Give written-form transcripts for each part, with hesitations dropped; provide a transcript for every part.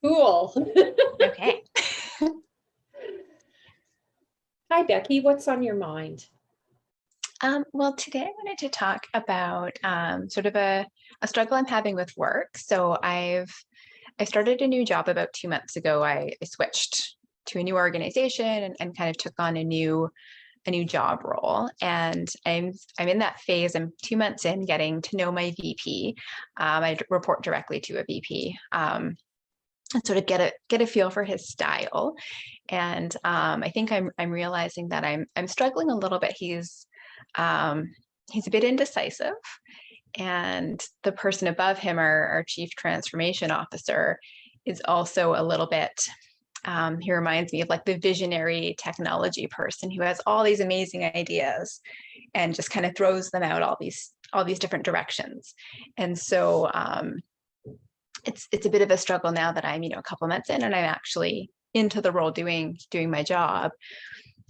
Cool. Okay. Hi, Becky. What's on your mind? Well, today I wanted to talk about sort of a struggle I'm having with work. So I started a new job about 2 months ago. I switched to a new organization and kind of took on a new job role. And I'm in that phase. I'm 2 months in, getting to know my VP. I report directly to a VP. And sort of get a feel for his style. And I think I'm realizing that I'm struggling a little bit. He's a bit indecisive, and the person above him, our chief transformation officer, is also a little bit. He reminds me of like the visionary technology person who has all these amazing ideas and just kind of throws them out all these different directions. And so it's a bit of a struggle now that I'm a couple months in and I'm actually into the role doing my job,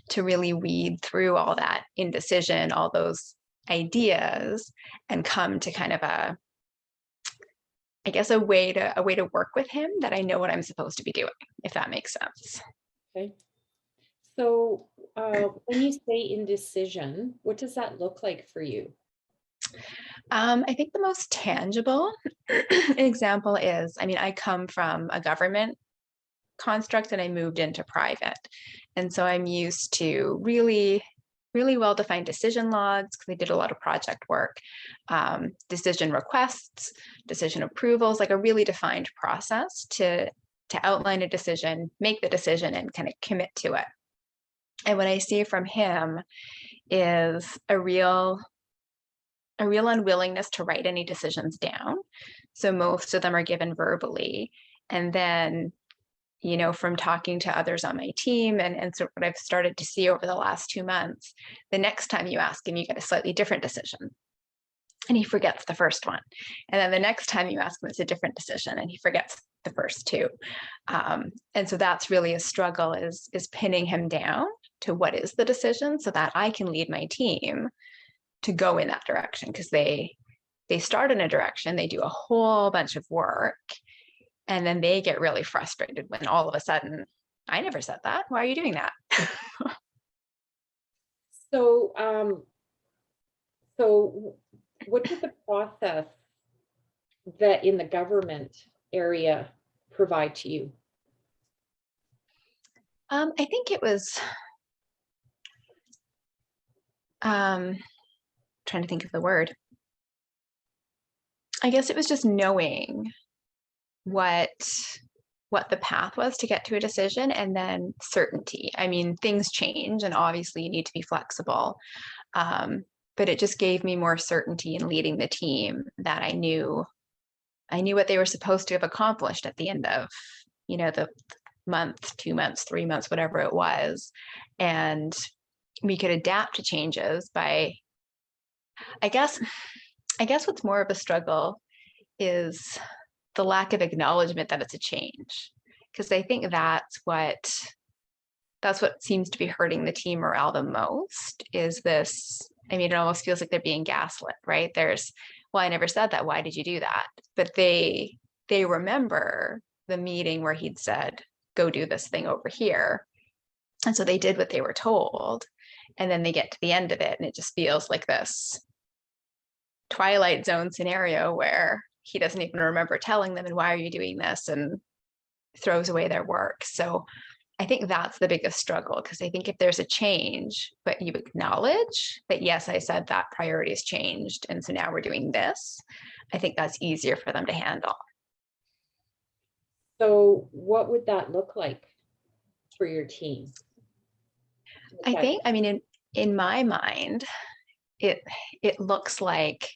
to really weed through all that indecision, all those ideas, and come to kind of I guess a way to work with him that I know what I'm supposed to be doing, if that makes sense. Okay. So, when you say indecision, what does that look like for you? I think the most tangible example is, I come from a government construct and I moved into private. And so I'm used to really, really well-defined decision logs because I did a lot of project work, decision requests, decision approvals, like a really defined process to outline a decision, make the decision, and kind of commit to it. And what I see from him is a real unwillingness to write any decisions down. So most of them are given verbally. And then, from talking to others on my team and so what I've started to see over the last 2 months, the next time you ask him, you get a slightly different decision. And he forgets the first one. And then the next time you ask him, it's a different decision and he forgets the first two. And so that's really a struggle, is pinning him down to what is the decision so that I can lead my team to go in that direction, because they start in a direction, they do a whole bunch of work, and then they get really frustrated when all of a sudden, I never said that. Why are you doing that? So, so what did the process that in the government area provide to you? I think it was trying to think of the word. I guess it was just knowing what the path was to get to a decision, and then certainty. Things change and obviously you need to be flexible. But it just gave me more certainty in leading the team, that I knew what they were supposed to have accomplished at the end of, the month, 2 months, 3 months, whatever it was. And we could adapt to changes by, I guess what's more of a struggle is the lack of acknowledgement that it's a change. Because I think that's what seems to be hurting the team morale the most, is this. It almost feels like they're being gaslit, right? Well, I never said that. Why did you do that? But they remember the meeting where he'd said, go do this thing over here. And so they did what they were told. And then they get to the end of it and it just feels like this Twilight Zone scenario where he doesn't even remember telling them, and why are you doing this, and throws away their work. So I think that's the biggest struggle, because I think if there's a change, but you acknowledge that, yes, I said that priority has changed, and so now we're doing this, I think that's easier for them to handle. So what would that look like for your team? I think, in my mind, it looks like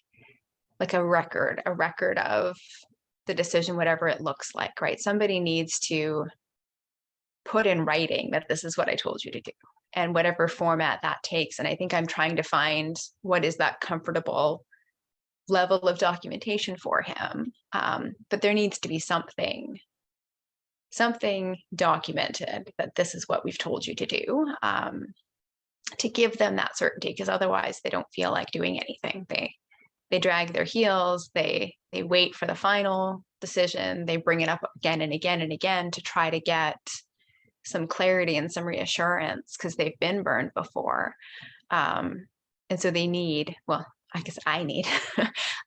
a record of the decision, whatever it looks like, right? Somebody needs to put in writing that this is what I told you to do, and whatever format that takes. And I think I'm trying to find what is that comfortable level of documentation for him. But there needs to be something documented that this is what we've told you to do, to give them that certainty, because otherwise they don't feel like doing anything. drag their heels, they wait for the final decision, they bring it up again and again and again to try to get some clarity and some reassurance because they've been burned before. And so they need, well, I guess I need,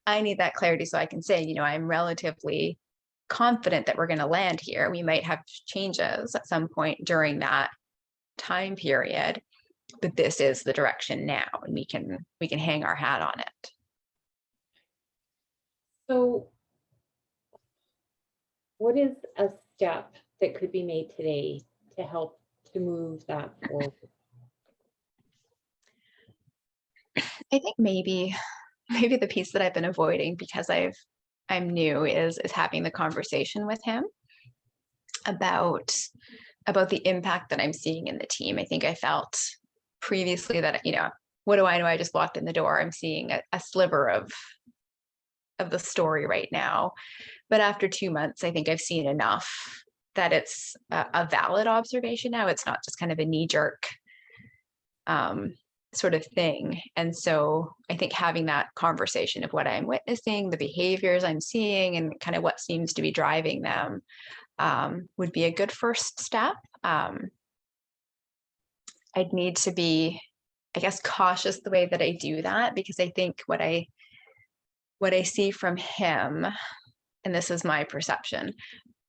I need that clarity so I can say, you know, I'm relatively confident that we're going to land here. We might have changes at some point during that time period, but this is the direction now, and we can hang our hat on it. So what is a step that could be made today to help to move that forward? I think maybe the piece that I've been avoiding because I'm new is having the conversation with him about the impact that I'm seeing in the team. I think I felt previously that, you know, what do I know? I just walked in the door. I'm seeing a sliver of the story right now. But after 2 months, I think I've seen enough that it's a valid observation now. It's not just kind of a knee-jerk sort of thing. And so I think having that conversation of what I'm witnessing, the behaviors I'm seeing, and kind of what seems to be driving them would be a good first step. I'd need to be, I guess, cautious the way that I do that, because I think what I see from him, and this is my perception,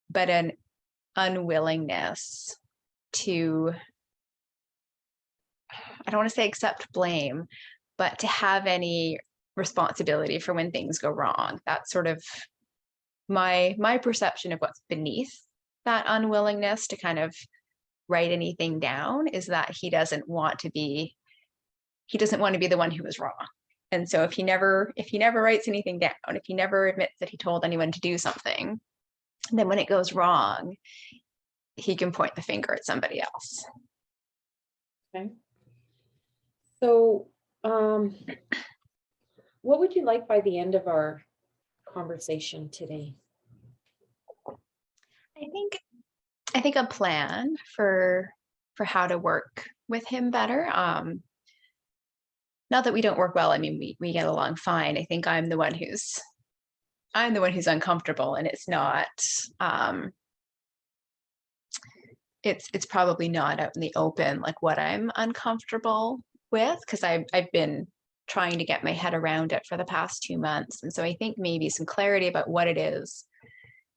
but an unwillingness to, I don't want to say accept blame, but to have any responsibility for when things go wrong. That's sort of my perception of what's beneath that unwillingness to kind of write anything down, is that he doesn't want to be the one who was wrong. And so if he never writes anything down, if he never admits that he told anyone to do something, then when it goes wrong, he can point the finger at somebody else. Okay. So, what would you like by the end of our conversation today? I think a plan for how to work with him better. Not that we don't work well. I mean, we get along fine. I think I'm the one who's uncomfortable, and it's not. It's probably not out in the open like what I'm uncomfortable with, because I've been trying to get my head around it for the past 2 months, and so I think maybe some clarity about what it is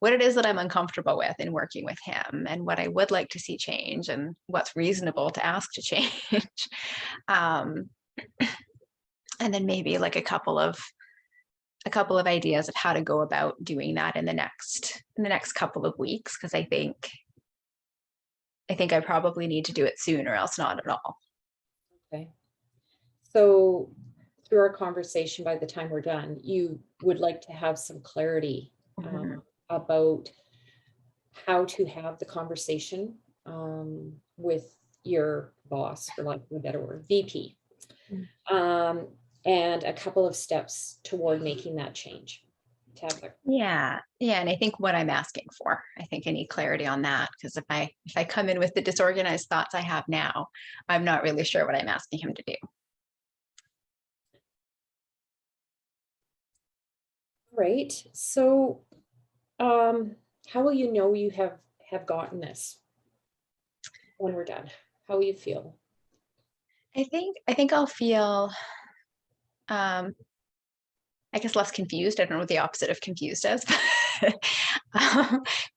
that I'm uncomfortable with in working with him, and what I would like to see change, and what's reasonable to ask to change. And then maybe like a couple of ideas of how to go about doing that in the next couple of weeks, because I think I probably need to do it soon, or else not at all. Okay. So through our conversation, by the time we're done, you would like to have some clarity about how to have the conversation with your boss, for lack of a better word, VP, and a couple of steps toward making that change. Yeah, and I think what I'm asking for, I think I need clarity on that, because if I come in with the disorganized thoughts I have now, I'm not really sure what I'm asking him to do. Right. So, how will you know you have gotten this when we're done? How will you feel? I think I'll feel, I guess, less confused. I don't know what the opposite of confused is, but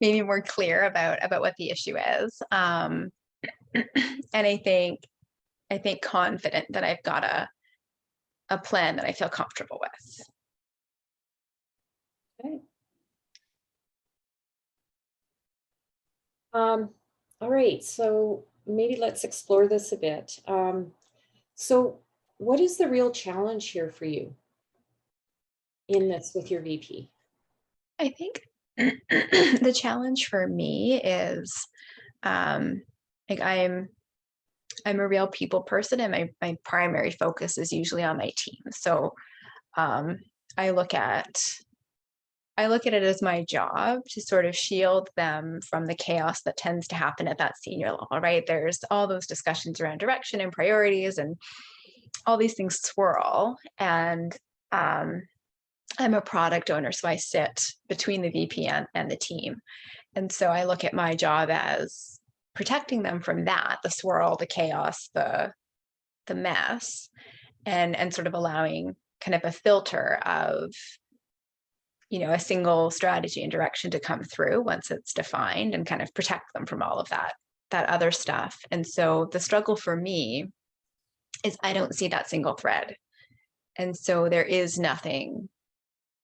maybe more clear about what the issue is. And I think confident that I've got a plan that I feel comfortable with. Okay. All right, so maybe let's explore this a bit. So what is the real challenge here for you in this with your VP? I think the challenge for me is like I'm a real people person, and my primary focus is usually on my team. So I look at it as my job to sort of shield them from the chaos that tends to happen at that senior level, right? There's all those discussions around direction and priorities, and all these things swirl. And I'm a product owner, so I sit between the VP and the team. And so I look at my job as protecting them from that, the swirl, the chaos, the mess, and sort of allowing kind of a filter of, a single strategy and direction to come through once it's defined, and kind of protect them from all of that other stuff. And so the struggle for me is I don't see that single thread. And so there is nothing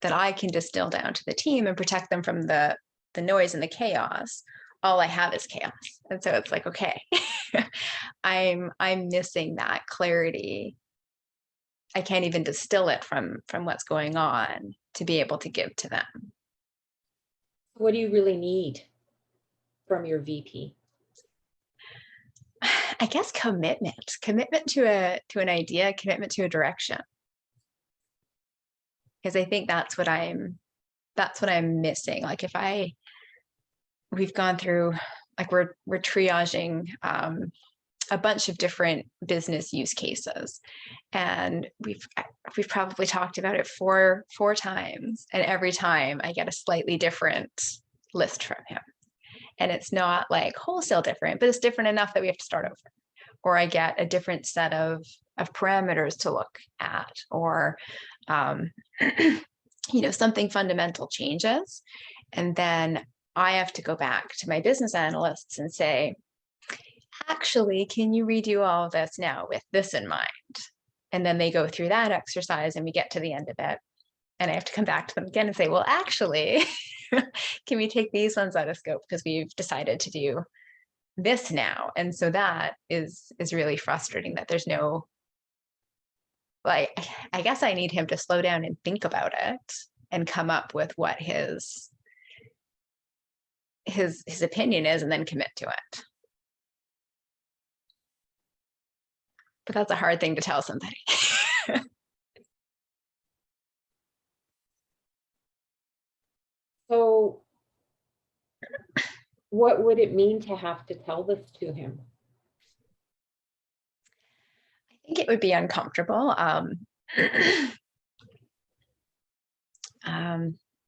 that I can distill down to the team and protect them from the noise and the chaos. All I have is chaos. And so it's like, okay, I'm missing that clarity. I can't even distill it from what's going on to be able to give to them. What do you really need from your VP? I guess commitment to an idea, commitment to a direction. Because I think that's what I'm missing. Like we've gone through, like we're triaging a bunch of different business use cases, and we've probably talked about it four times, and every time I get a slightly different list from him. And it's not like wholesale different, but it's different enough that we have to start over. Or I get a different set of parameters to look at, or something fundamental changes. And then I have to go back to my business analysts and say, actually, can you redo all of this now with this in mind? And then they go through that exercise and we get to the end of it. And I have to come back to them again and say, well, actually, can we take these ones out of scope because we've decided to do this now? And so that is really frustrating that there's no, like, I guess I need him to slow down and think about it and come up with what his opinion is, and then commit to it. But that's a hard thing to tell somebody. So what would it mean to have to tell this to him? I think it would be uncomfortable. I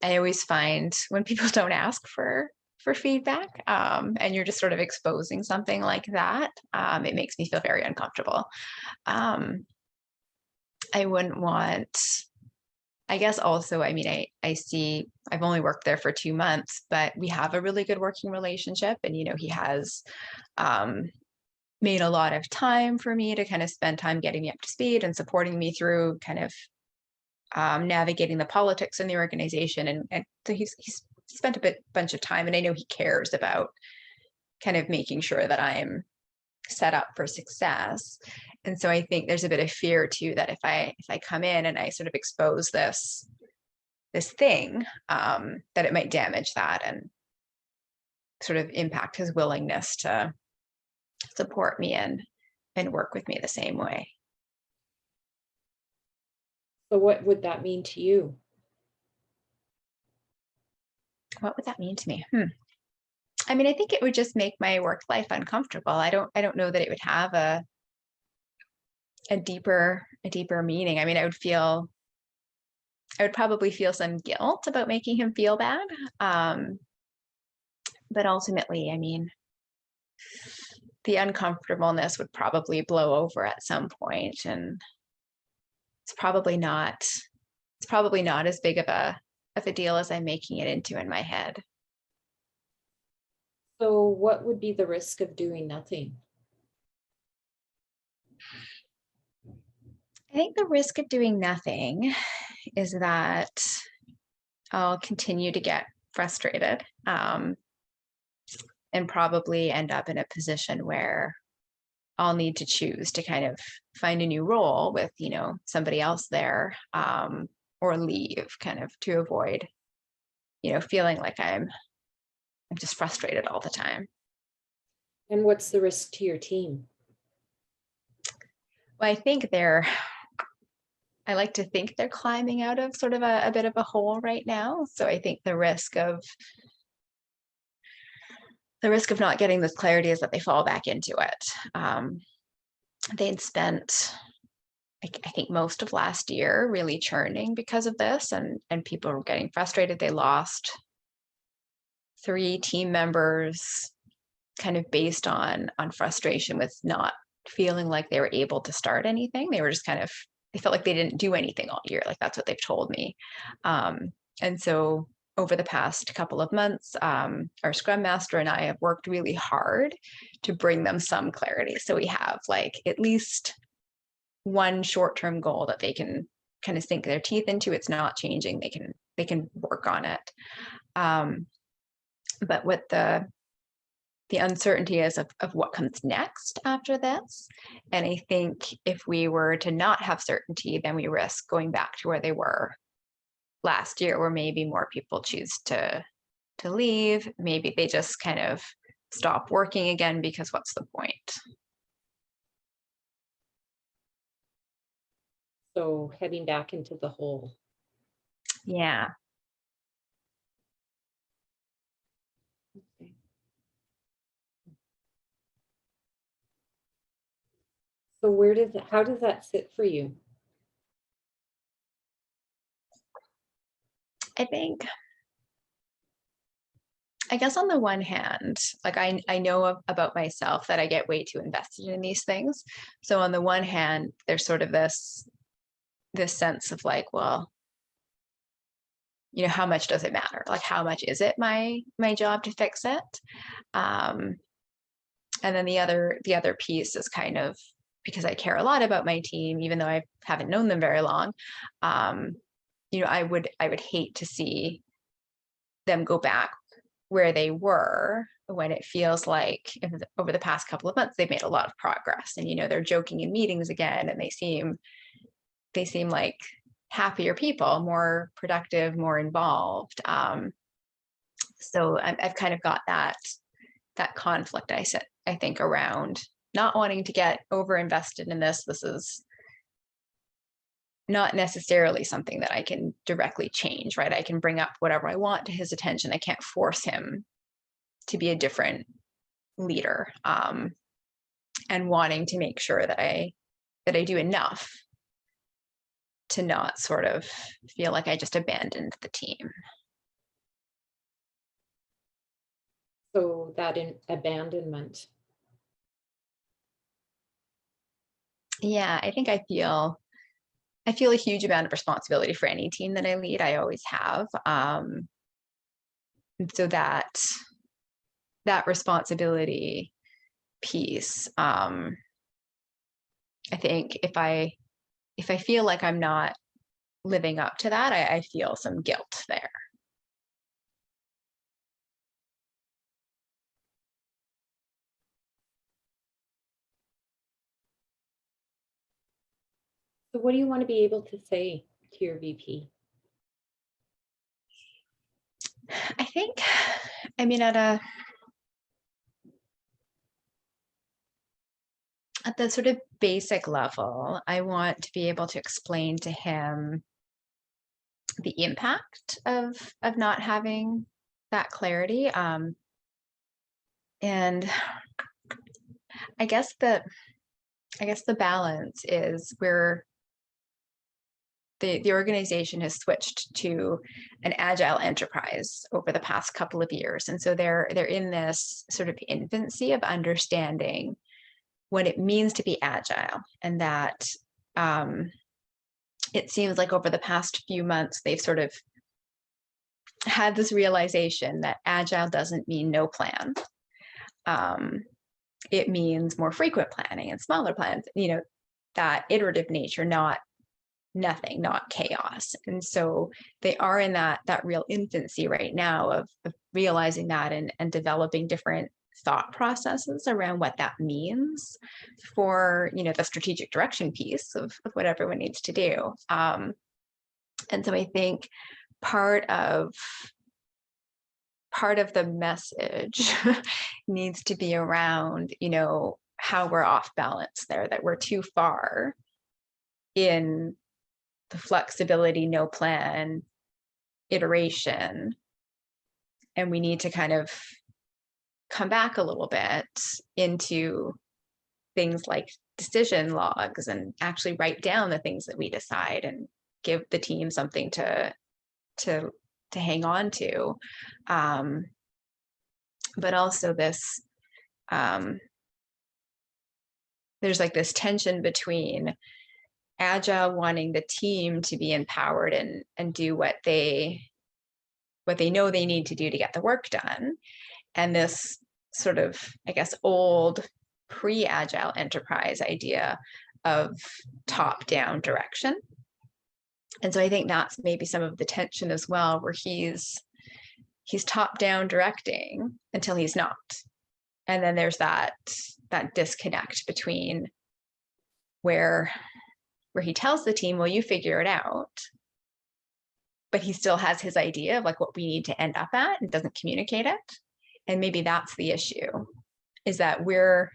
always find when people don't ask for feedback, and you're just sort of exposing something like that, it makes me feel very uncomfortable. I wouldn't want, I guess also, I mean, I see, I've only worked there for 2 months, but we have a really good working relationship. And, he has made a lot of time for me to kind of spend time getting me up to speed and supporting me through kind of navigating the politics in the organization. And so he's spent a bunch of time, and I know he cares about kind of making sure that I'm set up for success. And so I think there's a bit of fear too, that if I come in and I sort of expose this thing, that it might damage that and sort of impact his willingness to support me and work with me the same way. So what would that mean to you? What would that mean to me? I mean, I think it would just make my work life uncomfortable. I don't know that it would have a deeper meaning. I mean, I would probably feel some guilt about making him feel bad. But ultimately, I mean, the uncomfortableness would probably blow over at some point, and it's probably not as big of a deal as I'm making it into in my head. So what would be the risk of doing nothing? I think the risk of doing nothing is that I'll continue to get frustrated, and probably end up in a position where I'll need to choose to kind of find a new role with, somebody else there, or leave, kind of to avoid, feeling like I'm just frustrated all the time. And what's the risk to your team? Well, I like to think they're climbing out of sort of a bit of a hole right now. So I think the risk of not getting this clarity is that they fall back into it. They'd spent I think most of last year really churning because of this, and people were getting frustrated. They lost 3 team members kind of based on frustration with not feeling like they were able to start anything. They were just kind of, they felt like they didn't do anything all year. Like that's what they've told me. And so over the past couple of months, our Scrum Master and I have worked really hard to bring them some clarity. So we have like at least one short-term goal that they can kind of sink their teeth into. It's not changing. They can work on it. But what the uncertainty is of what comes next after this. And I think if we were to not have certainty, then we risk going back to where they were last year, where maybe more people choose to leave. Maybe they just kind of stop working again, because what's the point? So heading back into the hole. Yeah. Okay. So how does that sit for you? I guess on the one hand, like I know about myself that I get way too invested in these things. So on the one hand, there's sort of this sense of like, well, you know, how much does it matter? Like, how much is it my job to fix it? And then the other piece is kind of, because I care a lot about my team, even though I haven't known them very long. You know, I would hate to see them go back where they were, when it feels like over the past couple of months they've made a lot of progress, and you know, they're joking in meetings again, and they seem like happier people, more productive, more involved. So I've kind of got that conflict, I think, around not wanting to get over invested in this. This is not necessarily something that I can directly change, right? I can bring up whatever I want to his attention. I can't force him to be a different leader, and wanting to make sure that I do enough to not sort of feel like I just abandoned the team. So that abandonment. Yeah, I think I feel a huge amount of responsibility for any team that I lead. I always have. So that responsibility piece, I think if I feel like I'm not living up to that, I feel some guilt there. So what do you want to be able to say to your VP? I think, I mean, at the sort of basic level, I want to be able to explain to him the impact of not having that clarity. And I guess the balance is where the organization has switched to an agile enterprise over the past couple of years. And so they're in this sort of infancy of understanding what it means to be agile. And that it seems like over the past few months, they've sort of had this realization that agile doesn't mean no plan. It means more frequent planning and smaller plans, you know, that iterative nature, not nothing, not chaos. And so they are in that real infancy right now of realizing that, and developing different thought processes around what that means for, you know, the strategic direction piece of what everyone needs to do. And so I think part of the message needs to be around, you know, how we're off balance there, that we're too far in the flexibility, no plan, iteration, and we need to kind of come back a little bit into things like decision logs and actually write down the things that we decide and give the team something to hang on to. But also this, there's like this tension between Agile wanting the team to be empowered and do what they know they need to do to get the work done, and this sort of, I guess, old pre-Agile enterprise idea of top-down direction. And so I think that's maybe some of the tension as well, where he's top-down directing until he's not. And then there's that disconnect between where he tells the team, well, you figure it out, but he still has his idea of like what we need to end up at and doesn't communicate it. And maybe that's the issue, is that we're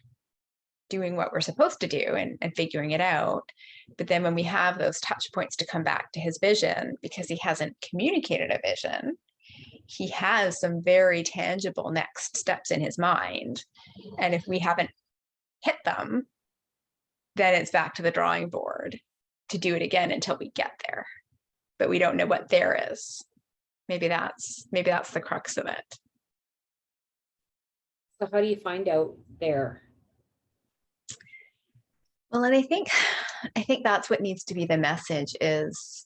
doing what we're supposed to do and figuring it out. But then when we have those touch points to come back to his vision, because he hasn't communicated a vision, he has some very tangible next steps in his mind. And if we haven't hit them, then it's back to the drawing board to do it again until we get there. But we don't know what there is. Maybe that's the crux of it. So how do you find out there? Well, and I think that's what needs to be the message, is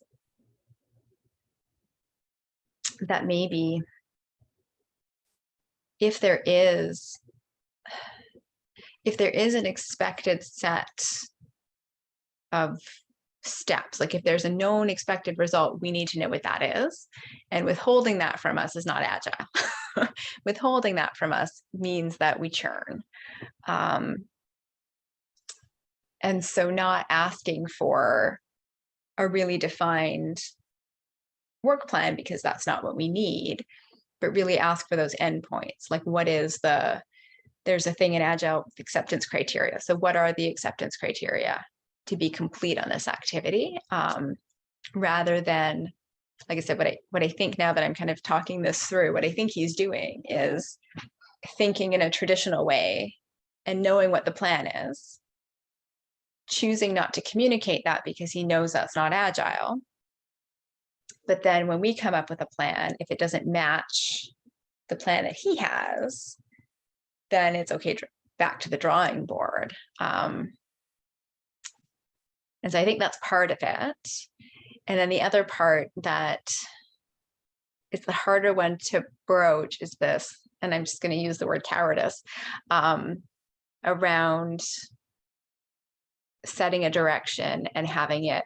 that maybe if there is an expected set of steps, like if there's a known expected result, we need to know what that is. And withholding that from us is not Agile. Withholding that from us means that we churn. And so not asking for a really defined work plan, because that's not what we need, but really ask for those endpoints. Like, what is there's a thing in Agile, acceptance criteria. So what are the acceptance criteria to be complete on this activity? Rather than, like I said, what I think now that I'm kind of talking this through, what I think he's doing is thinking in a traditional way and knowing what the plan is, choosing not to communicate that because he knows that's not Agile. But then when we come up with a plan, if it doesn't match the plan that he has, then it's okay, back to the drawing board. And so I think that's part of it. And then the other part that is the harder one to broach is this, and I'm just going to use the word cowardice, around setting a direction and having it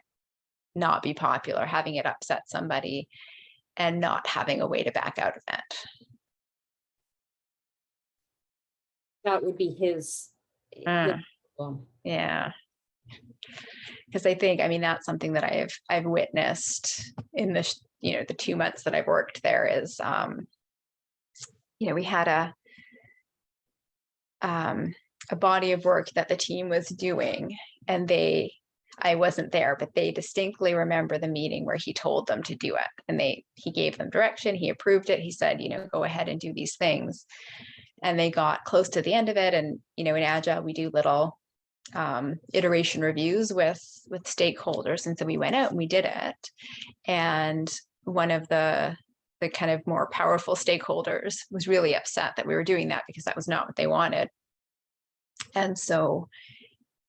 not be popular, having it upset somebody, and not having a way to back out of it. That would be his problem. Yeah. Because I think, I mean, that's something that I've witnessed in the 2 months that I've worked there is, we had a body of work that the team was doing, and I wasn't there, but they distinctly remember the meeting where he told them to do it, and he gave them direction, he approved it, he said, go ahead and do these things. And they got close to the end of it, and in Agile we do little iteration reviews with stakeholders, and so we went out and we did it. And one of the kind of more powerful stakeholders was really upset that we were doing that, because that was not what they wanted. And so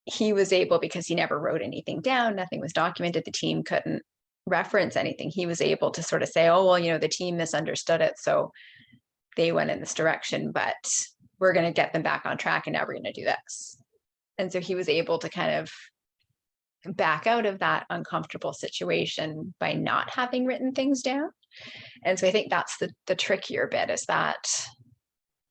he was able, because he never wrote anything down, nothing was documented, the team couldn't reference anything, he was able to sort of say, oh, well, the team misunderstood it, so they went in this direction, but we're going to get them back on track, and now we're going to do this. And so he was able to kind of back out of that uncomfortable situation by not having written things down. And so I think that's the trickier bit, is that,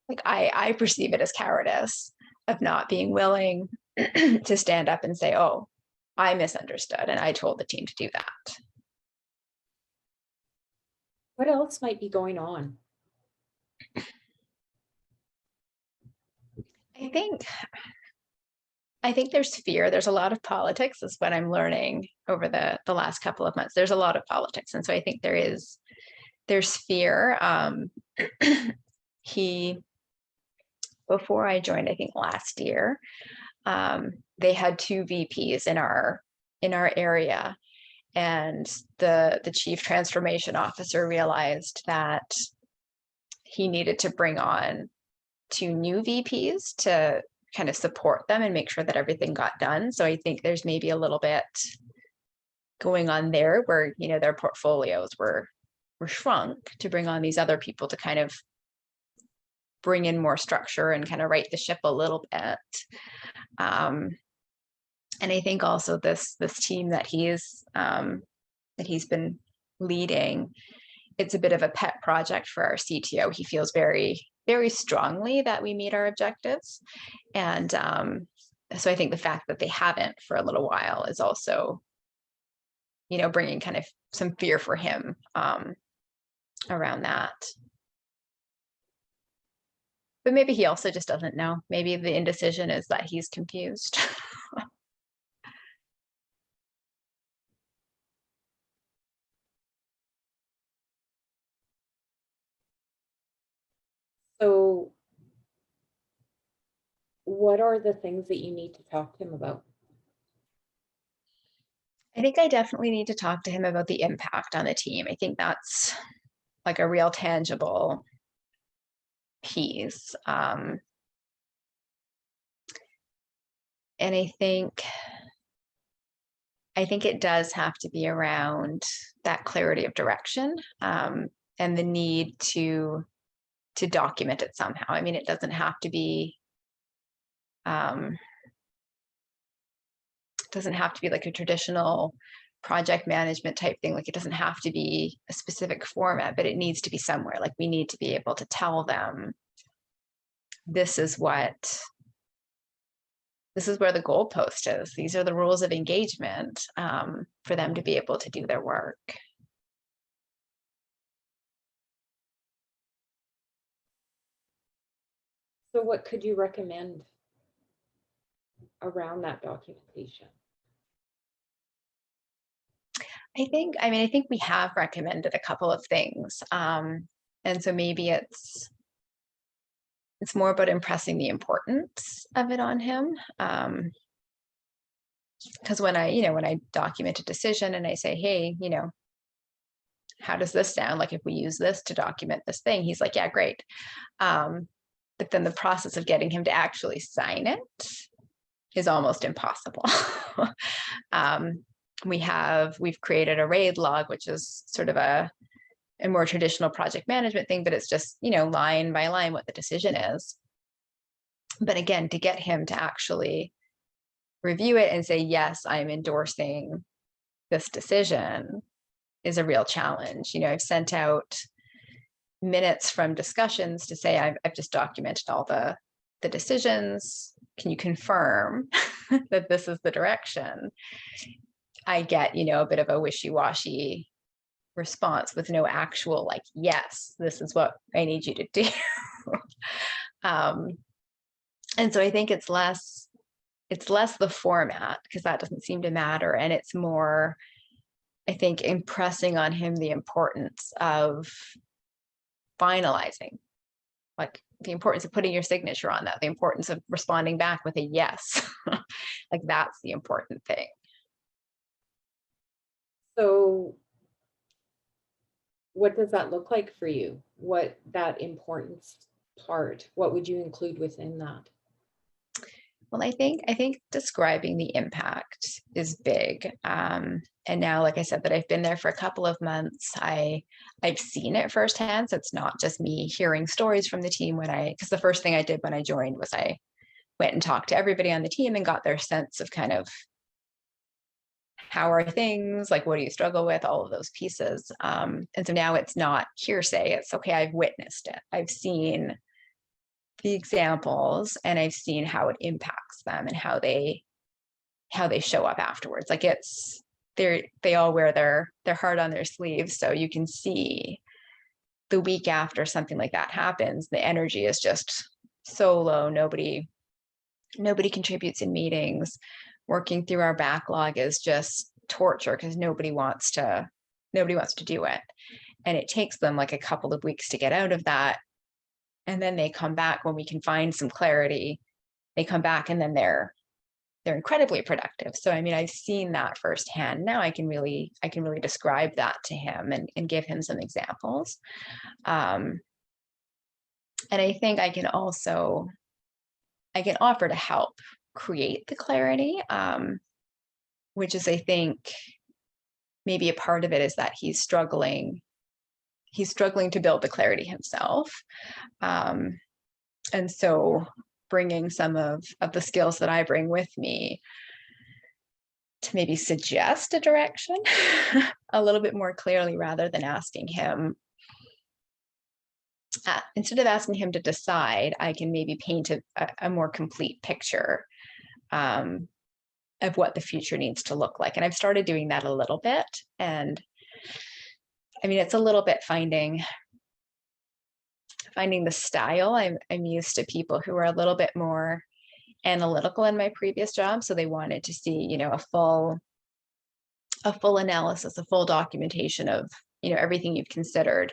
like, I perceive it as cowardice of not being willing to stand up and say, oh, I misunderstood and I told the team to do that. What else might be going on? I think there's fear. There's a lot of politics, is what I'm learning over the last couple of months. There's a lot of politics. And so I think there's fear. Before I joined, I think last year, they had 2 VPs in our area, and the chief transformation officer realized that he needed to bring on 2 new VPs to kind of support them and make sure that everything got done. So I think there's maybe a little bit going on there where, you know, their portfolios were shrunk to bring on these other people to kind of bring in more structure and kind of right the ship a little bit. And I think also this team that he's been leading, it's a bit of a pet project for our CTO. He feels very, very strongly that we meet our objectives. And so I think the fact that they haven't for a little while is also, you know, bringing kind of some fear for him around that. But maybe he also just doesn't know. Maybe the indecision is that he's confused. So what are the things that you need to talk to him about? I think I definitely need to talk to him about the impact on the team. I think that's like a real tangible piece. And I think it does have to be around that clarity of direction, and the need to document it somehow. I mean, it doesn't have to be like a traditional project management type thing. Like, it doesn't have to be a specific format, but it needs to be somewhere. Like, we need to be able to tell them this is where the goalpost is. These are the rules of engagement, for them to be able to do their work. So what could you recommend around that documentation? I think we have recommended a couple of things. And so maybe it's more about impressing the importance of it on him. Because when I document a decision and I say, hey, you know, how does this sound? Like, if we use this to document this thing, he's like, yeah, great. But then the process of getting him to actually sign it is almost impossible. We've created a RAID log, which is sort of a more traditional project management thing, but it's just, you know, line by line what the decision is. But again, to get him to actually review it and say, yes, I'm endorsing this decision is a real challenge. You know, I've sent out minutes from discussions to say, I've just documented all the decisions. Can you confirm that this is the direction? I get, you know, a bit of a wishy-washy response with no actual, like, yes, this is what I need you to do. And so I think it's less the format, because that doesn't seem to matter. And it's more, I think, impressing on him the importance of finalizing, like the importance of putting your signature on that, the importance of responding back with a yes. Like, that's the important thing. So what does that look like for you? What that importance part, what would you include within that? Well, I think describing the impact is big. And now, like I said, that I've been there for a couple of months, I've seen it firsthand. So it's not just me hearing stories from the team because the first thing I did when I joined was I went and talked to everybody on the team and got their sense of kind of how are things, like, what do you struggle with, all of those pieces. And so now it's not hearsay. It's okay, I've witnessed it. I've seen the examples and I've seen how it impacts them and how they show up afterwards. Like, they all wear their heart on their sleeves. So you can see the week after something like that happens, the energy is just so low. Nobody contributes in meetings. Working through our backlog is just torture because nobody wants to do it. And it takes them like a couple of weeks to get out of that. And then they come back when we can find some clarity. They come back and then they're incredibly productive. So I mean, I've seen that firsthand. Now I can really describe that to him and give him some examples. And I think I can offer to help create the clarity, which is, I think, maybe a part of it is that he's struggling to build the clarity himself. And so bringing some of the skills that I bring with me to maybe suggest a direction a little bit more clearly, rather than asking him, instead of asking him to decide, I can maybe paint a more complete picture of what the future needs to look like. And I've started doing that a little bit. And I mean, it's a little bit finding the style. I'm used to people who are a little bit more analytical in my previous job. So they wanted to see, a full analysis, a full documentation of, everything you've considered.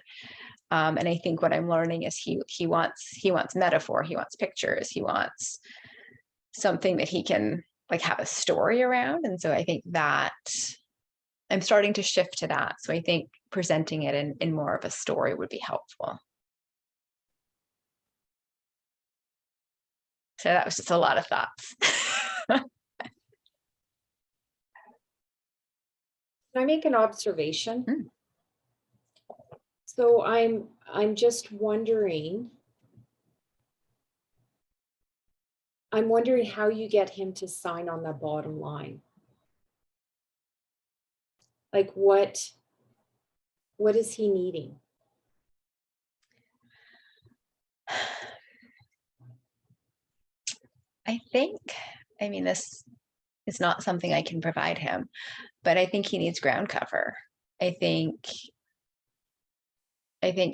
And I think what I'm learning is he wants metaphor, he wants pictures, he wants something that he can like have a story around. And so I think that I'm starting to shift to that. So I think presenting it in more of a story would be helpful. So that was just a lot of thoughts. Can I make an observation? Mm. So I'm just wondering, how you get him to sign on the bottom line. Like what is he needing? I mean, this is not something I can provide him, but I think he needs ground cover. I think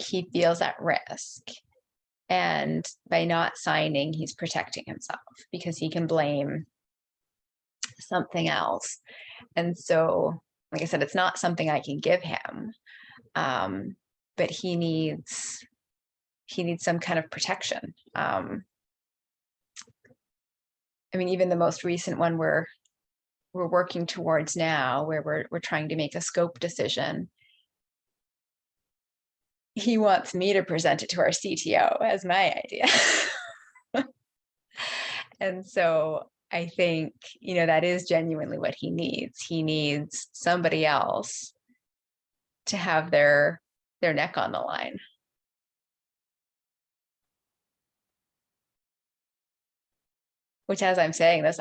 he feels at risk. And by not signing, he's protecting himself because he can blame something else. And so, like I said, it's not something I can give him, but he needs some kind of protection. I mean, even the most recent one we're working towards now, where we're trying to make a scope decision. He wants me to present it to our CTO as my idea. And so I think, that is genuinely what he needs. He needs somebody else to have their neck on the line. Which, as I'm saying this,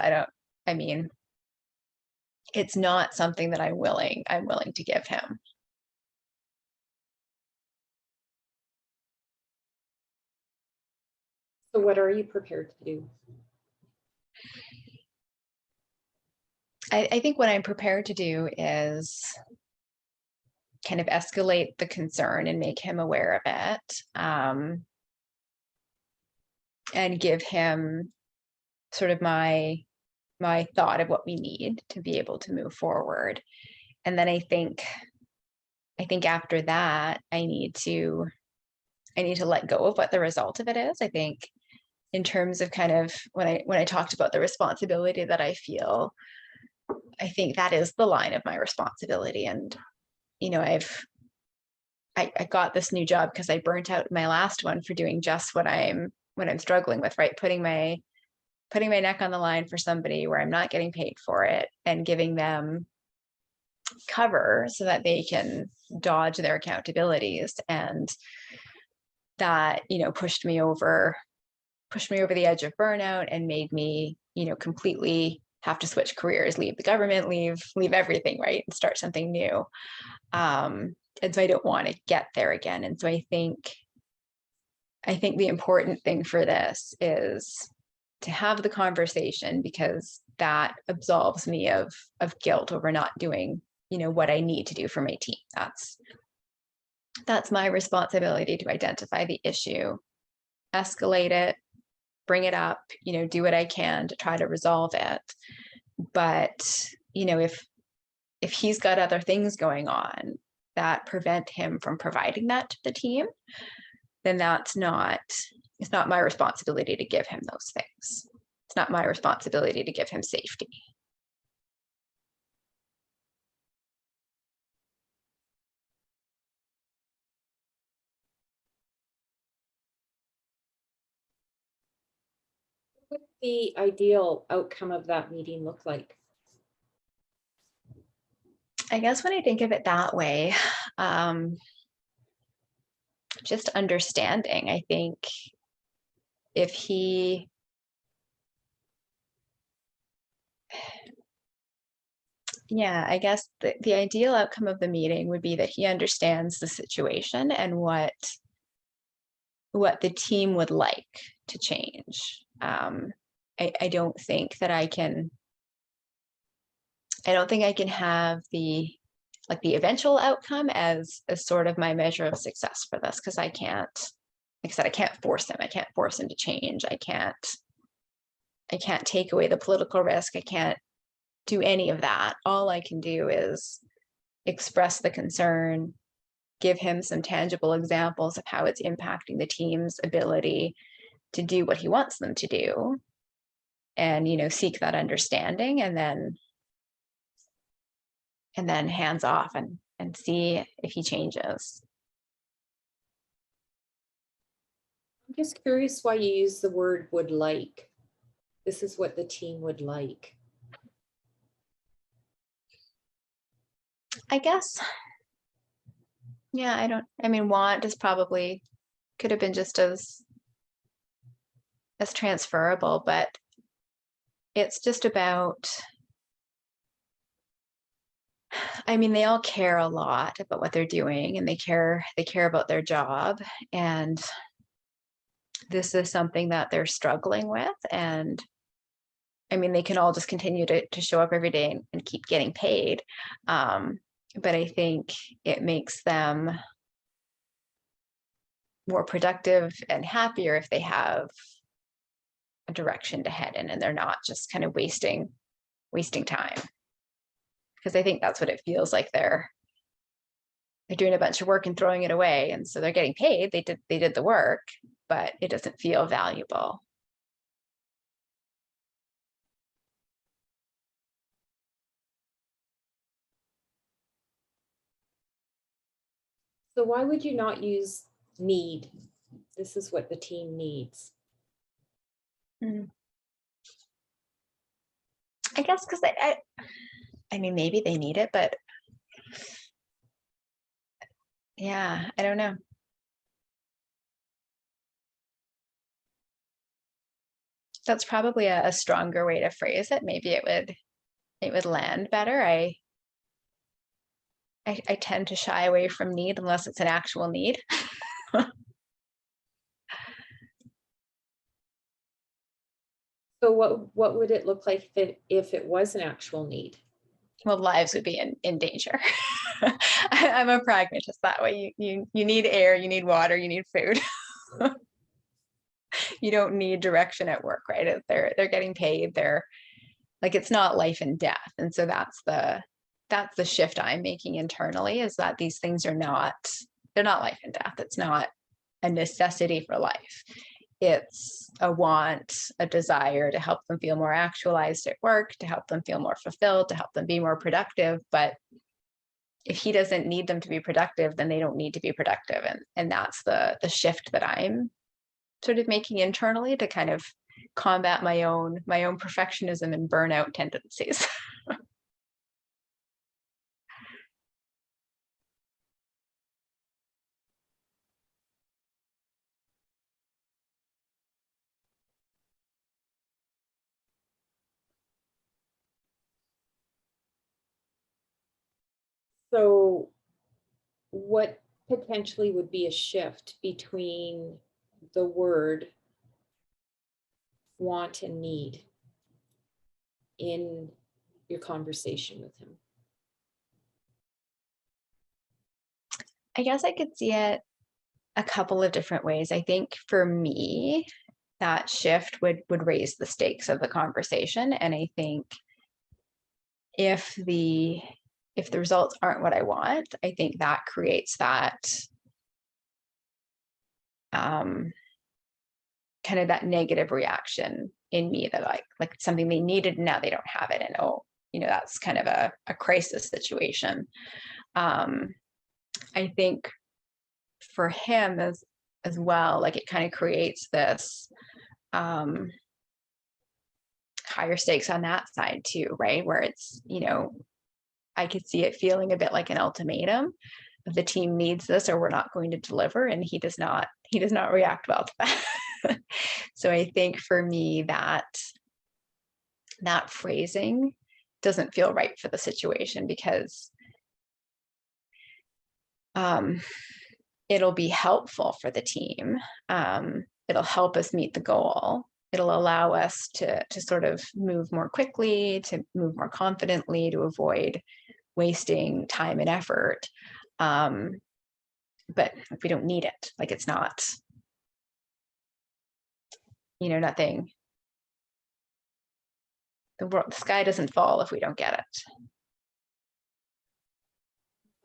it's not something that I'm willing to give him. So what are you prepared to do? I think what I'm prepared to do is kind of escalate the concern and make him aware of it, and give him sort of my thought of what we need to be able to move forward. And then I think after that, I need to let go of what the result of it is. I think in terms of kind of when I talked about the responsibility that I feel, I think that is the line of my responsibility. And, I got this new job because I burnt out my last one for doing just what I'm struggling with, right? Putting my neck on the line for somebody where I'm not getting paid for it and giving them cover so that they can dodge their accountabilities. And that, pushed me over the edge of burnout and made me, completely have to switch careers, leave the government, leave everything, right? And start something new. And so I don't want to get there again. And so I think the important thing for this is to have the conversation, because that absolves me of guilt over not doing, what I need to do for my team. That's my responsibility, to identify the issue, escalate it, bring it up, do what I can to try to resolve it. But, if he's got other things going on that prevent him from providing that to the team, then it's not my responsibility to give him those things. It's not my responsibility to give him safety. What would the ideal outcome of that meeting look like? I guess when I think of it that way, just understanding, I think if he, yeah, I guess the ideal outcome of the meeting would be that he understands the situation and what the team would like to change. I don't think that I can have the eventual outcome as sort of my measure of success for this, because I can't, like I said, I can't force him. I can't force him to change. I can't take away the political risk. I can't do any of that. All I can do is express the concern, give him some tangible examples of how it's impacting the team's ability to do what he wants them to do, and seek that understanding, and then hands off and see if he changes. I'm just curious why you use the word would like. This is what the team would like. I guess, yeah, want is probably could have been just as transferable, but it's just about, they all care a lot about what they're doing, and they care about their job, and this is something that they're struggling with. And they can all just continue to show up every day and keep getting paid. But I think it makes them more productive and happier if they have a direction to head in, and they're not just kind of wasting time. Because I think that's what it feels like. They're doing a bunch of work and throwing it away, and so they're getting paid. They did the work, but it doesn't feel valuable. So why would you not use need? This is what the team needs. I guess because maybe they need it, but yeah, I don't know. That's probably a stronger way to phrase it. Maybe it would land better. I tend to shy away from need unless it's an actual need. So what would it look like if it was an actual need? Well, lives would be in danger. I'm a pragmatist that way. You need air, you need water, you need food. You don't need direction at work, right? They're getting paid. They're like, it's not life and death. And so that's the shift I'm making internally, is that these things they're not life and death. It's not a necessity for life. It's a want, a desire to help them feel more actualized at work, to help them feel more fulfilled, to help them be more productive. But if he doesn't need them to be productive, then they don't need to be productive. And that's the shift that I'm sort of making internally to kind of combat my own perfectionism and burnout tendencies. So what potentially would be a shift between the word want and need in your conversation with him? I guess I could see it a couple of different ways. I think for me, that shift would raise the stakes of the conversation. And I think if the results aren't what I want, I think that creates that kind kind of that negative reaction in me that like something they needed and now they don't have it. And oh, that's kind of a crisis situation. I think for him as well, like it kind of creates this higher stakes on that side too, right? Where it's, I could see it feeling a bit like an ultimatum. The team needs this or we're not going to deliver, and he does not react well to that. So I think for me that phrasing doesn't feel right for the situation, because it'll be helpful for the team. It'll help us meet the goal. It'll allow us to sort of move more quickly, to move more confidently, to avoid wasting time and effort. But if we don't need it, like it's not, nothing, the sky doesn't fall if we don't get it.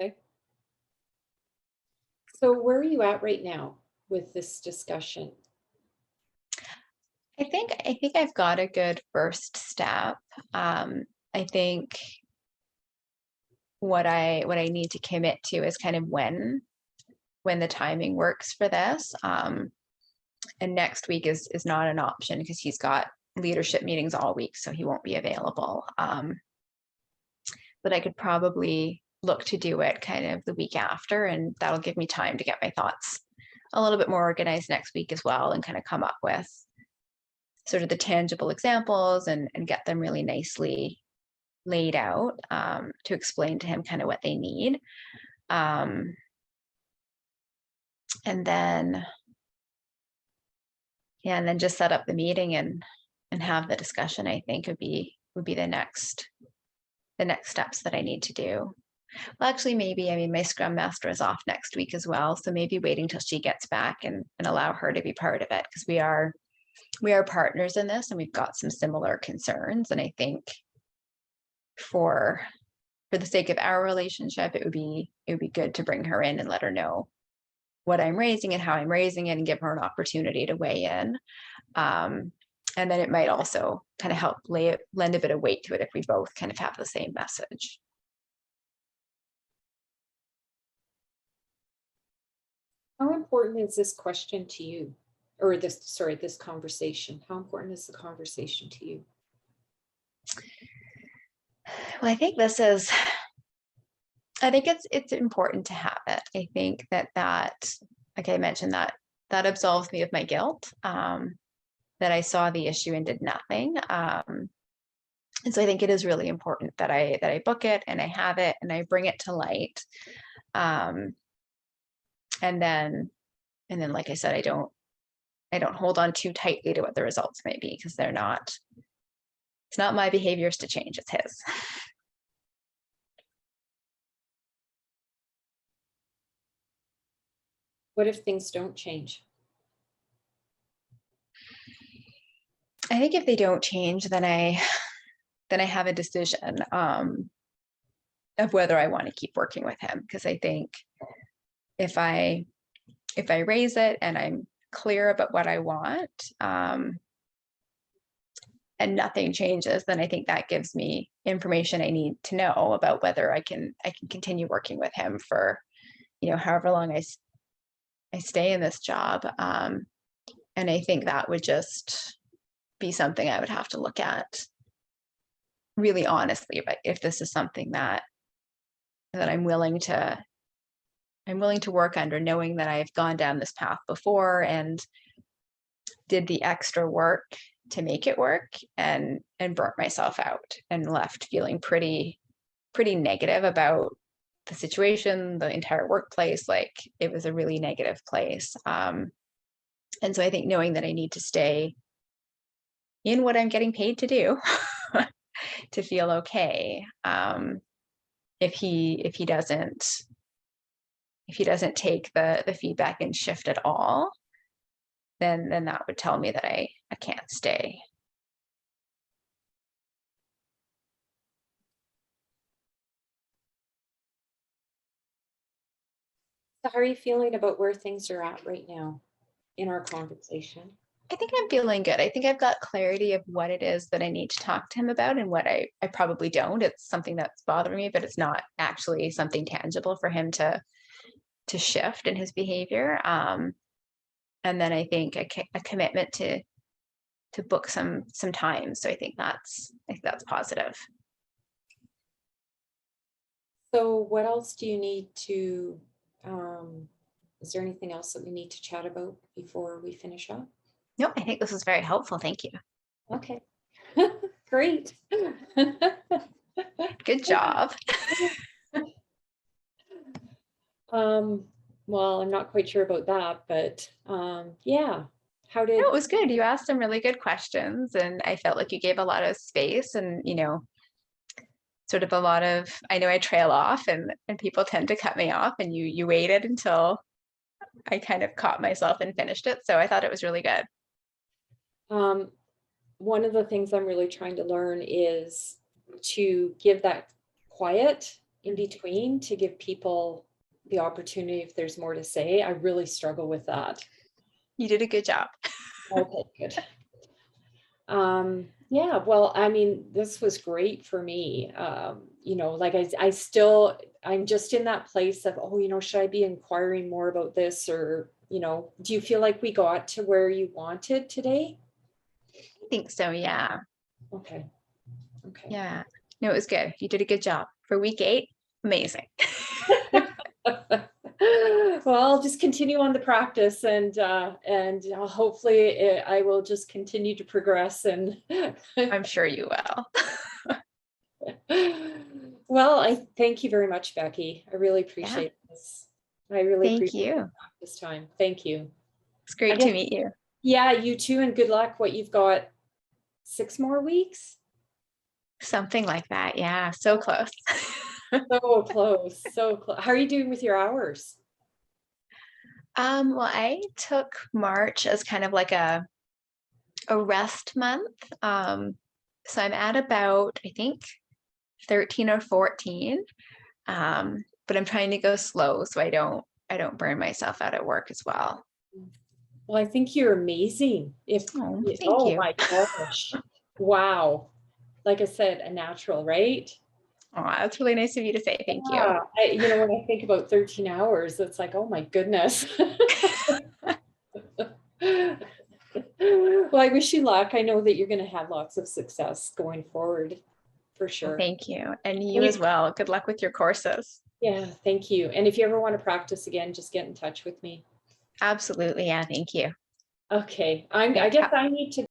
Okay. So where are you at right now with this discussion? I think I've got a good first step. I think what I need to commit to is kind of when the timing works for this. And next week is not an option because he's got leadership meetings all week, so he won't be available. But I could probably look to do it kind of the week after, and that'll give me time to get my thoughts a little bit more organized next week as well, and kind of come up with sort of the tangible examples and get them really nicely laid out, to explain to him kind of what they need. And then just set up the meeting and have the discussion, I think would be the next steps that I need to do. Well, actually, maybe, my Scrum Master is off next week as well, so maybe waiting till she gets back and allow her to be part of it, because we are partners in this and we've got some similar concerns. And I think for the sake of our relationship, it would be good to bring her in and let her know what I'm raising and how I'm raising it, and give her an opportunity to weigh in. And then it might also kind of help lend a bit of weight to it if we both kind of have the same message. How important is this question to you? Or this conversation? How important is the conversation to you? Well, I think it's important to have it. I think that, like I mentioned, that absolves me of my guilt, that I saw the issue and did nothing. And so I think it is really important that I book it and I have it and I bring it to light. And then, like I said, I don't hold on too tightly to what the results may be, because it's not my behaviors to change, it's his. What if things don't change? I think if they don't change, then I have a decision of whether I want to keep working with him. Because I think if I raise it and I'm clear about what I want, and nothing changes, then I think that gives me information I need to know about whether I can continue working with him for, however long I stay in this job. And I think that would just be something I would have to look at really honestly, but if this is something that I'm willing to work under, knowing that I've gone down this path before and did the extra work to make it work, and burnt myself out and left feeling pretty negative about the situation, the entire workplace. Like, it was a really negative place. And so I think knowing that I need to stay in what I'm getting paid to do to feel okay. If he doesn't take the feedback and shift at all, then that would tell me that I can't stay. So how are you feeling about where things are at right now in our conversation? I think I'm feeling good. I think I've got clarity of what it is that I need to talk to him about and what I probably don't. It's something that's bothering me, but it's not actually something tangible for him to shift in his behavior. And then I think a commitment to book some time. So I think that's positive. So what else do you need to, is there anything else that we need to chat about before we finish up? No, I think this was very helpful. Thank you. Okay, great. Good job. Well, I'm not quite sure about that, but yeah. How did, No, it was good. You asked some really good questions, and I felt like you gave a lot of space and, sort of a lot of, I know I trail off and people tend to cut me off, and you waited until I kind of caught myself and finished it. So I thought it was really good. one of the things I'm really trying to learn is to give that quiet in between to give people the opportunity if there's more to say. I really struggle with that. You did a good job. Okay, good. Yeah, well, I mean, this was great for me. Like I'm just in that place of, oh, should I be inquiring more about this? Or, do you feel like we got to where you wanted today? I think so. Yeah. Okay. Okay. Yeah. No, it was good. You did a good job for week 8. Amazing. Well, I'll just continue on the practice and hopefully I will just continue to progress and I'm sure you will. well, I thank you very much, Becky. I really Yeah. appreciate this. I really Thank appreciate you. this time. Thank you. It's I great guess, to meet you. yeah, you too, and good luck. What you've got 6 more weeks? Something like that. Yeah. So close. So close, so close. How are you doing with your hours? Well, I took March as kind of like a rest month. So I'm at about, I think, 13 or 14. But I'm trying to go slow so I don't burn myself out at work as well. Well, I think you're amazing. Oh, thank Oh you. my gosh. Wow. Like I said, a natural, right? Oh, that's really nice of you to say. Thank you. Yeah. When I think about 13 hours, it's like, oh my goodness. Well, I wish you luck. I know that you're going to have lots of success going forward, for Well, sure. thank you. And you as well. Good luck with your courses. Yeah, thank you. And if you ever want to practice again, just get in touch with me. Absolutely. Yeah. Thank you. Okay. I Okay. guess I need to